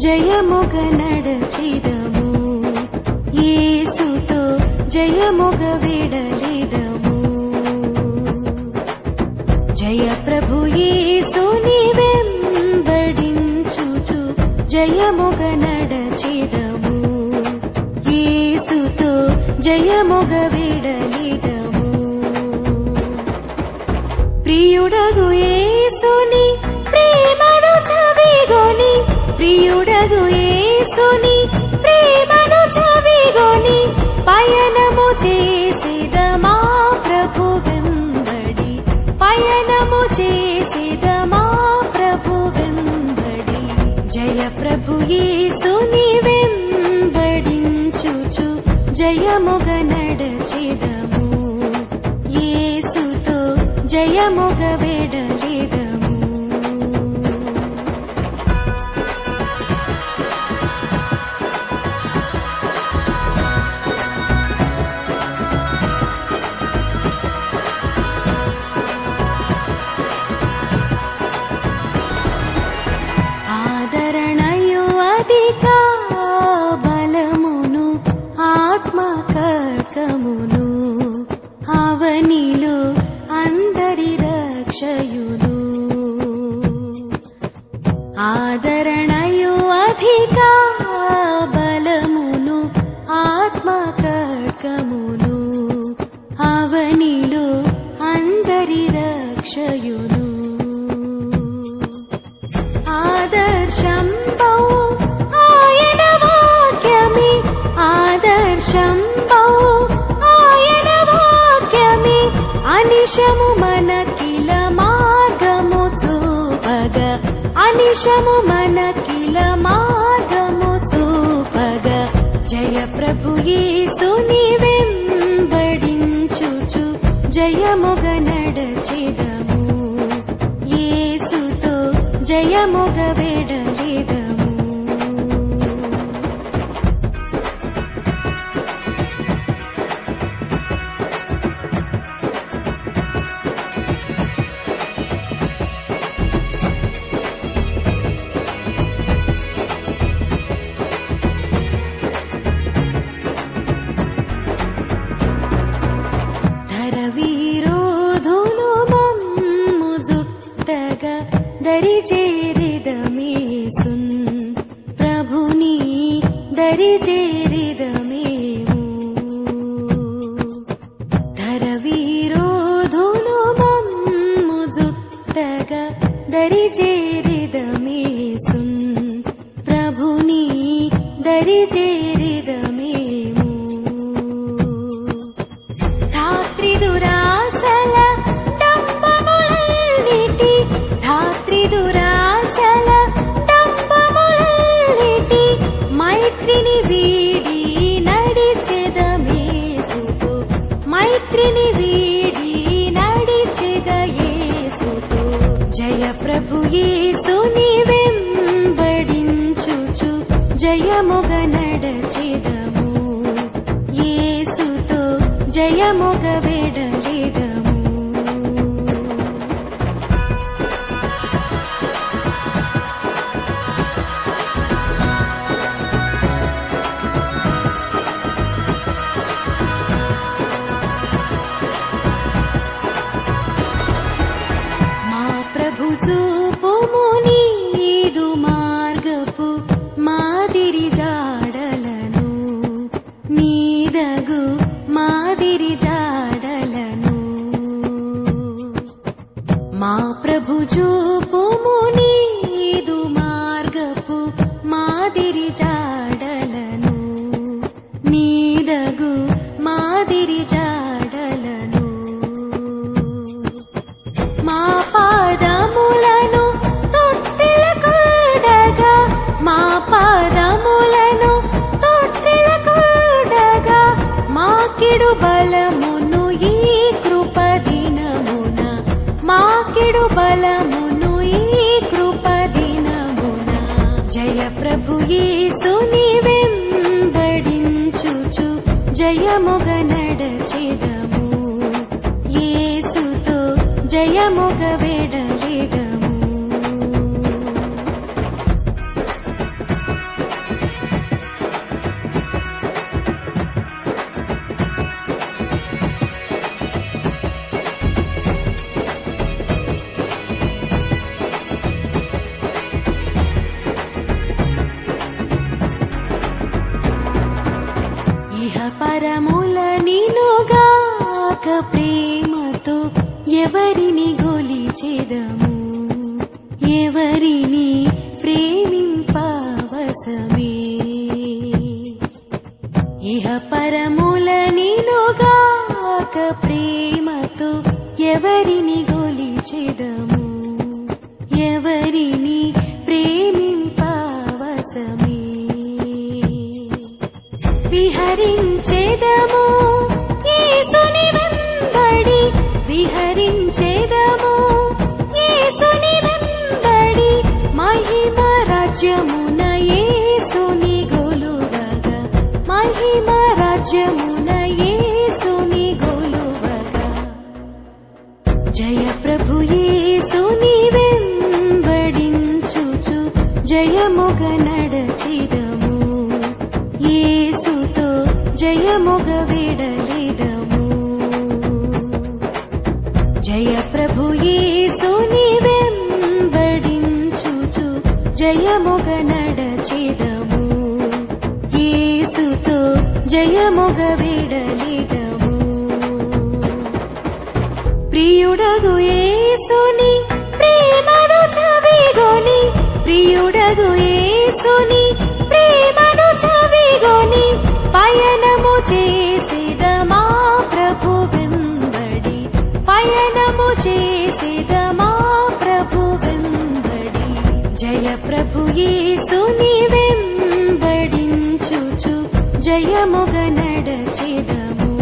జయముగ నడచిదము, యేసుతో జయముగ విడలిదము. జయ ప్రభు యేసుని వెంబడించుచు జయముగ నడచిదము, యేసుతో జయముగ విడలిదము. ప్రియుడగు యేసుని ప్రేమను చవిగొని, ప్రియుడగు యేసుని ప్రేమను చవిగొని పయనము చేసిదమా ప్రభు వెంబడి, పయనము చేసిదమా ప్రభు వెంబడి. జయ ప్రభు యేసుని వెంబడించుచు జయముగ నడచిదము, యేసుతో జయముగ విడలిదము. ఆదరణయు అధిక బలమును ఆత్మకర్కమును అవనిలో అందరి రక్షయును. ఆదరణయు అధిక బలమును ఆత్మకర్కమును అవనిలో అందరి రక్షయును. ఆదర్శంబౌ ఆయన వాక్యమి, ఆదర్శంబౌ ఆయన వాక్యమి అనిశము మనకిల మార్గము చూపగ, అనిశము మనకిల మార్గము చూపగ. జయ ప్రభు యేసుని వెంబడించుచు జయముగ నడచిదము, యేసుతో జయముగ విడలిదము. ధరవీరోధులు మమ్ము జుట్టగా దరి చేరిదమేసున్, ప్రభుని దరి చేరిదమేము. ధరవీరోధులు మమ్ము జుట్టగా దరి చేరిదమేసున్, ప్రభుని దరి చేరిదమేము. ధాత్రిదురాసల డంబములన్నిటి, ధాత్రిదురాసల డంబములన్నిటి మైత్రిని వీడి నడిచెదమేసుతో, మైత్రిని వీడి నడిచెద యేసుతో. జయ ప్రభు యేసుని వెంబడించుచు జయముగ నడచిదము, యేసుతో జయముగ విడలిదము. మా ప్రభు చూపుము నీదు మార్గపు మాదిరి జాడలను, నీదగు మాదిరి జాడలను. మా ప్రభు చూపుము నీదు మార్గపు మాదిరి జాడలను, నీదగు మాదిరి జాడలను. మా పాదములను తొట్టిల కూడగా, మా పాదములను తొట్టిల కూడగా మాకిడు బలమును ఈ కృప దినమున, మాకిడు బలమును ఈ కృప దినమున. జయ ప్రభు యేసుని వెంబడించుచు జయముగ నడచిదము, యేసుతో జయముగ విడలిదము. పరముల నినుగాక ప్రేమతో ఎవరిని గొలిచెదము, ఎవరిని ప్రేమింపవసమే. ఇహ పరముల నినుగాక ప్రేమతో ఎవరిని గొలిచెదము, ఎవరిని ప్రేమింపవసమే. విహరించెదము యేసుని వెంబడి, విహరించెదము యేసుని వెంబడి, మహిమ రాజ్యమున యేసుని గొలువగా, మహిమ రాజ్యమున యేసుని గొలువగా. జయ ప్రభు యేసుని వెంబడించుచు జయముగ నడచిదము, యేసుతో జయముగ విడలిదము. జయ ప్రభు యేసుని వెంబడించుచు జయముగ నడచిదము, యేసుతో జయముగ విడలిదము. ప్రియుడగు యేసుని ప్రేమను చవిగొని, ప్రియుడగు యేసుని ప్రేమను చవిగొని, పయనము చేసిదమా ప్రభు వెంబడి, పయనము చేసిదమా ప్రభు వెంబడి. జయ ప్రభు యేసుని వెంబడించుచు జయముగ నడచిదము,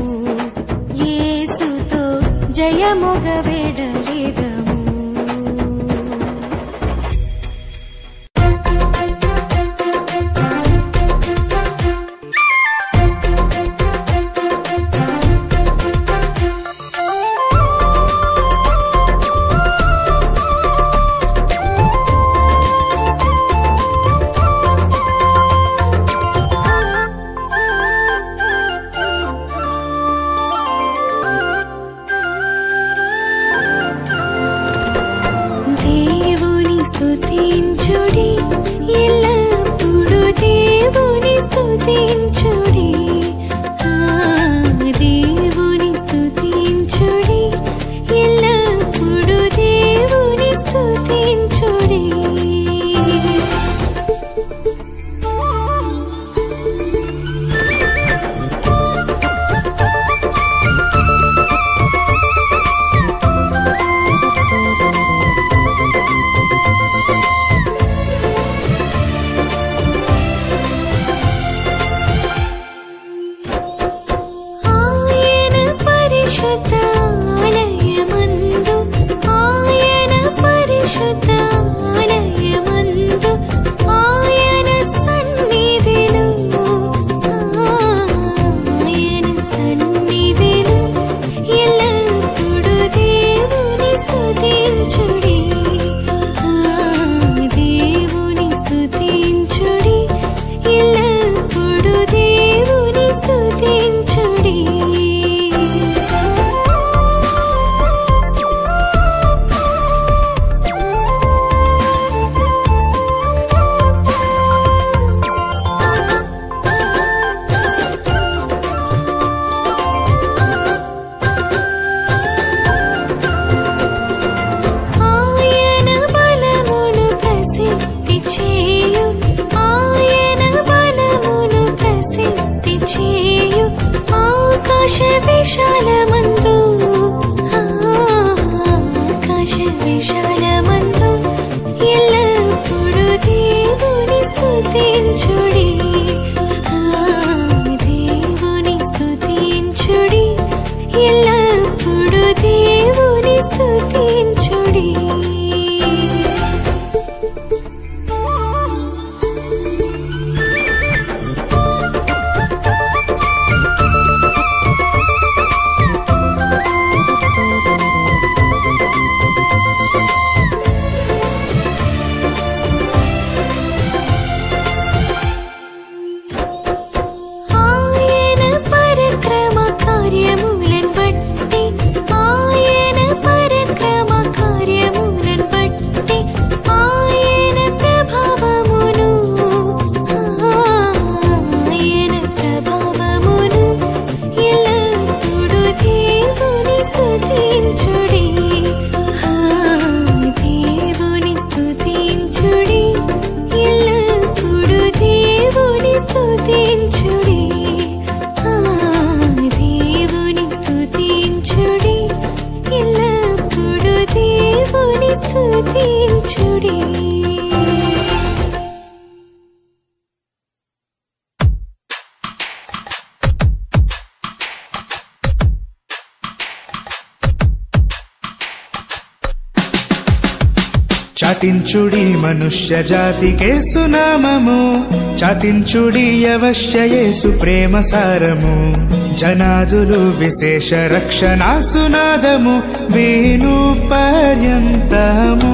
యేసుతో జయముగ విడలిదము. స్తుతించుడి, ఎల్లప్పుడు దేవుని స్తుతించుడి, దేవుని స్తుతించుడి, ఎల్లప్పుడు దేవుని స్తుతించుడి. చాటించుడి మనుష్య జాతికే సునామము, చాటించుడి అవశ్య యేసు ప్రేమ సారము. జనాదులు విశేష రక్షణ సునాదము వేణు పర్యంతము.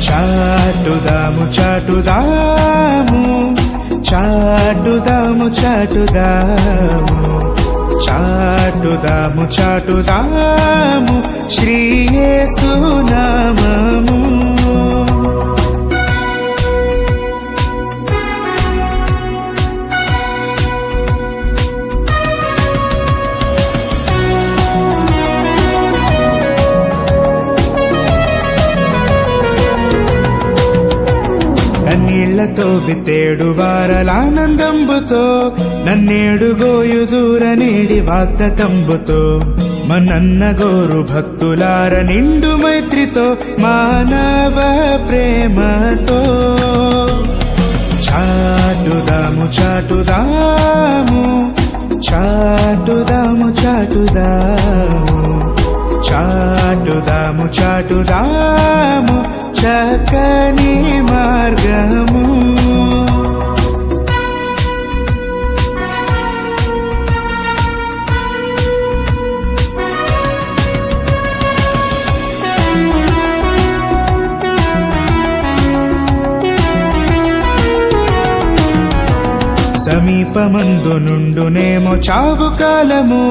చాటుదాము చాటుదాము చాటుదాము చాటుదాము చాటుదాము చాటుదాము శ్రీ యేసు నామము. కన్నీళ్లతో వితేడు వారలానందంబుతో నన్నేడు గోయుదూర నేడి వాగ్దతంబుతో మనన్న గోరు భక్తులార నిండు మైత్రితో మానవ ప్రేమతో. చాటుదాము చాటుదాము చాటుదాము చాటుదాము చాటుదాము చాటుదాము చక్కని మార్గము. సమీపమందు నుండునేమో చావు కాలము,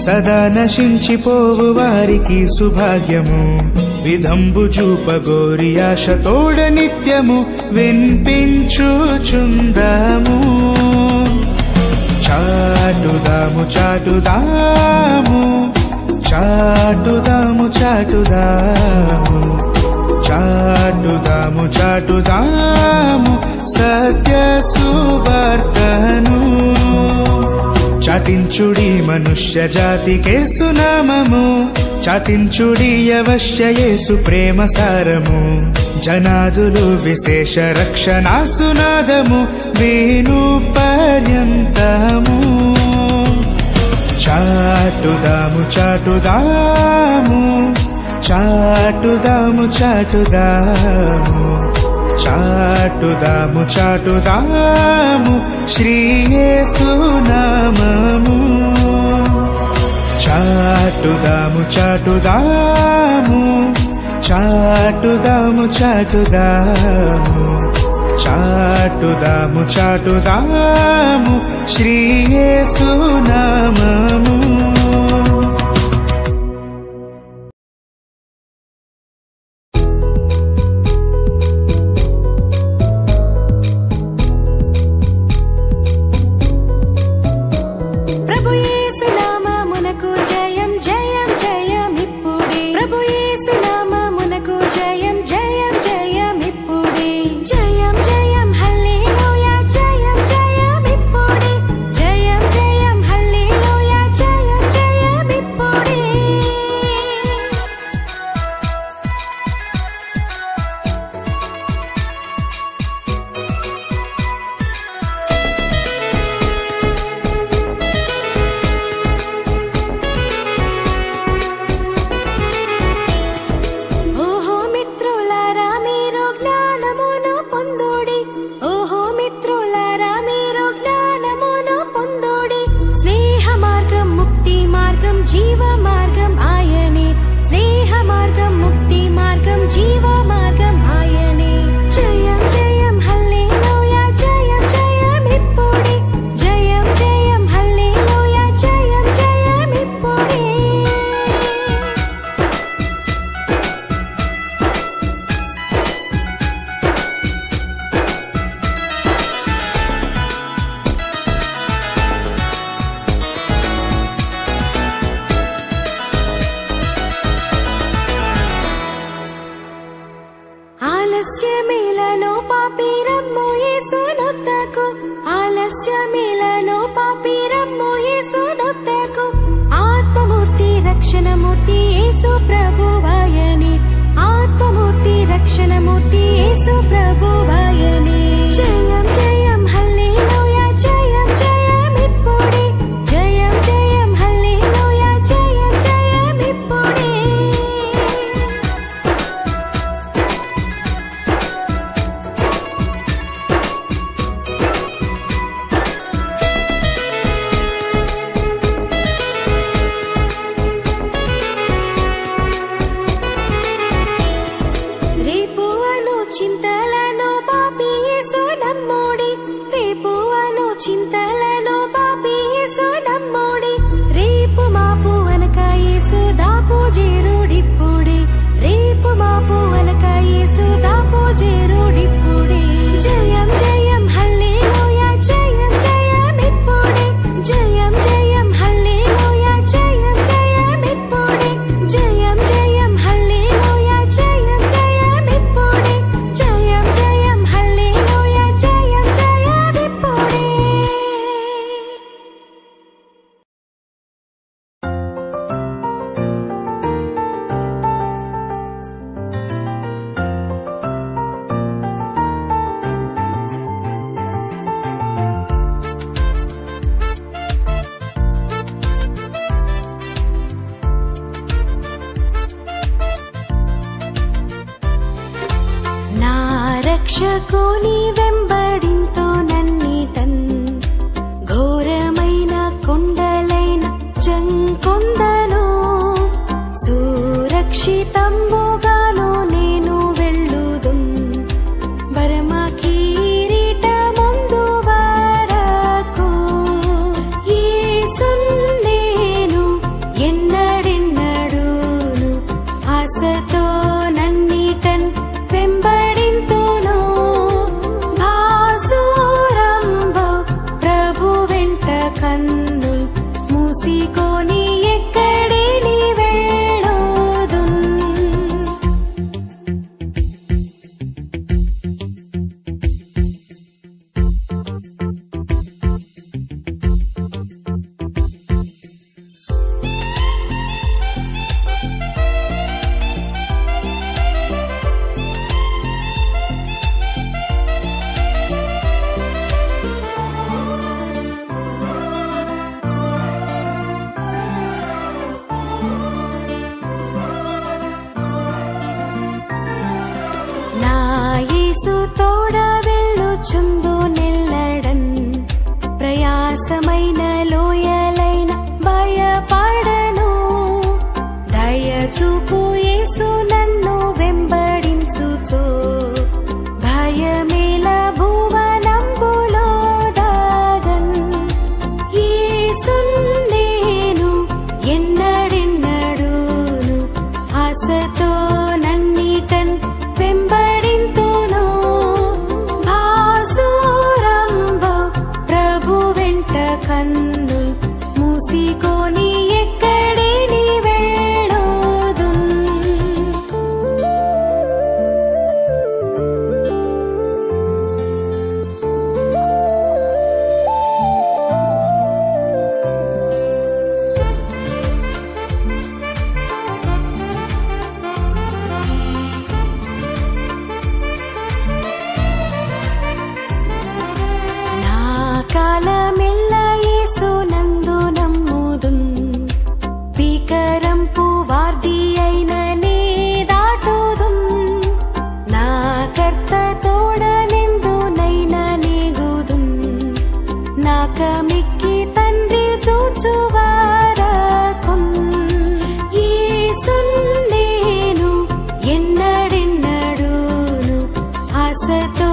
సదా నశించిపోవు వారికి సుభాగ్యము. విధంబు చూపగోరి ఆశ తోడ నిత్యము వినిపించుచుందాము. చాటుదాము చాటుదాము చాటుదాము చాటుదాము చాటుదాము చాటుదాము సత్య సువార్తను. చాటించుడి మనుష్య జాతికే సునామము, చాటించుడి అవశ్య యేసు ప్రేమ సారము. జనాదులు విశేష రక్షణ సునాదము వేణు పర్యంతము. చాటుదాము చాటుదాము చాటుదాము చాటుదాము చాటుదాము చాటుదాము శ్రీ యేసు నామము. చాటుదాము చాటుదాము చాటుదాము చాటుదాము చాటుదాము చాటుదాము శ్రీ యేసు నామము. జయం జయం ఆశకోని వెంబడింతో నన్నిటన్ ఘోరమైన కొండలైన జంకొందను సురక్షితంబుగాను నేను వెళ్ళుదున్ బరమ కిరీటమందు వరకు యేసున్ నేను ఎన్నడెన్నడూను ఆశతో నన్నిటన్ వెంబడింతును భాసురంబో ప్రభు వెంట కన్నుల్ మూసికొని ఎక్కడిని వెళ్ళుదున్. నా యేసు తోడ వెళ్ళుచుందు నిల్లడన్ ప్రయాసమైన లోయలైన భయపడను దయచూపు యేసు నన్ను వెంబడించుచో భయమేల భువనంబులో దాగన్ యేసున్ నేను ఎన్నడెన్నడూను ఆశతో నన్నిటన్ వెంబడింతును భాసురంబో ప్రభు వెంట కన్నుల్ మూసికొని ఎక్కడిని వెళ్ళుదున్. నా కాలమెల్ల యేసు నందు నమ్ముదున్ భీకరంపు వార్ది అయిన నే దాటుదున్ నా కర్త తోడనెందు నైనా నేగుదున్ నాకమిక్కి తండ్రి చూచువారకున్ యేసున్ నేను ఎన్నడెన్నడూను ఆశతో